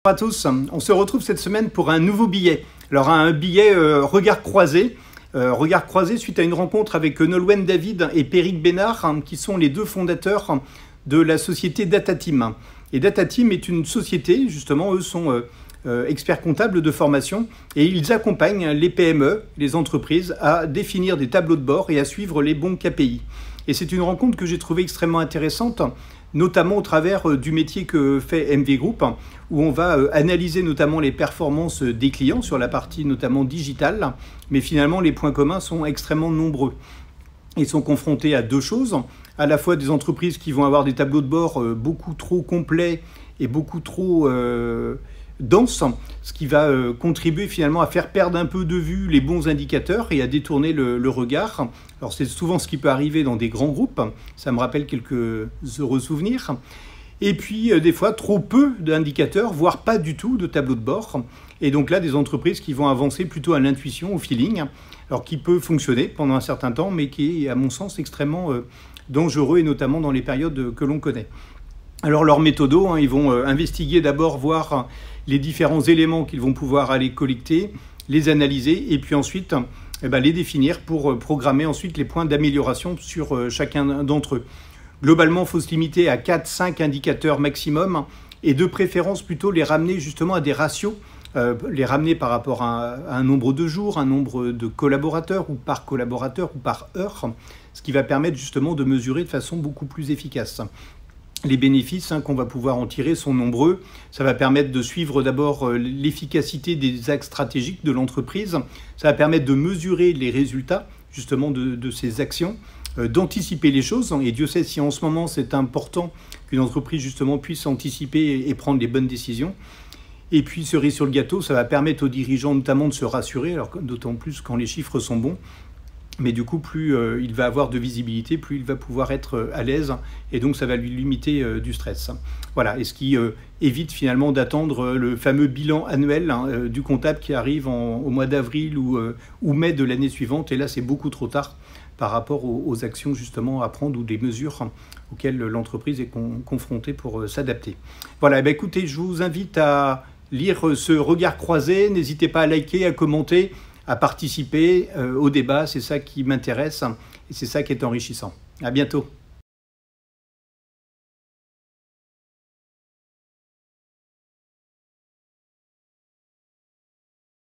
Bonjour à tous, on se retrouve cette semaine pour un nouveau billet. Alors un billet regard croisé. Regard croisé suite à une rencontre avec Nolwenn David et Péric Bénard, qui sont les deux fondateurs de la société DataTeam. Et DataTeam est une société, justement, eux sont experts comptables de formation et ils accompagnent les PME, les entreprises, à définir des tableaux de bord et à suivre les bons KPI. Et c'est une rencontre que j'ai trouvée extrêmement intéressante, notamment au travers du métier que fait MV Group, où on va analyser notamment les performances des clients sur la partie notamment digitale, mais finalement les points communs sont extrêmement nombreux. Ils sont confrontés à deux choses, à la fois des entreprises qui vont avoir des tableaux de bord beaucoup trop complets et beaucoup trop denses, ce qui va contribuer finalement à faire perdre un peu de vue les bons indicateurs et à détourner le regard. Alors c'est souvent ce qui peut arriver dans des grands groupes, ça me rappelle quelques heureux souvenirs. Et puis des fois trop peu d'indicateurs, voire pas du tout de tableau de bord. Et donc là des entreprises qui vont avancer plutôt à l'intuition, au feeling, alors qui peut fonctionner pendant un certain temps, mais qui est à mon sens extrêmement dangereux, et notamment dans les périodes que l'on connaît. Alors leur méthodo, ils vont investiguer d'abord, voir les différents éléments qu'ils vont pouvoir aller collecter, les analyser et puis ensuite les définir pour programmer ensuite les points d'amélioration sur chacun d'entre eux. Globalement, il faut se limiter à 4-5 indicateurs maximum et de préférence plutôt les ramener justement à des ratios, les ramener par rapport à un nombre de jours, un nombre de collaborateurs ou par collaborateur ou par heure, ce qui va permettre justement de mesurer de façon beaucoup plus efficace. Les bénéfices qu'on va pouvoir en tirer sont nombreux. Ça va permettre de suivre d'abord l'efficacité des axes stratégiques de l'entreprise. Ça va permettre de mesurer les résultats justement de ces actions, d'anticiper les choses. Et Dieu sait si en ce moment c'est important qu'une entreprise justement puisse anticiper et prendre les bonnes décisions. Et puis cerise sur le gâteau, ça va permettre aux dirigeants notamment de se rassurer, alors d'autant plus quand les chiffres sont bons. Mais du coup, plus il va avoir de visibilité, plus il va pouvoir être à l'aise et donc ça va lui limiter du stress. Voilà, et ce qui évite finalement d'attendre le fameux bilan annuel du comptable qui arrive au mois d'avril ou mai de l'année suivante. Et là, c'est beaucoup trop tard par rapport aux actions justement à prendre ou des mesures auxquelles l'entreprise est confrontée pour s'adapter. Voilà, écoutez, je vous invite à lire ce regard croisé. N'hésitez pas à liker, à commenter, à participer au débat, c'est ça qui m'intéresse et c'est ça qui est enrichissant. À bientôt.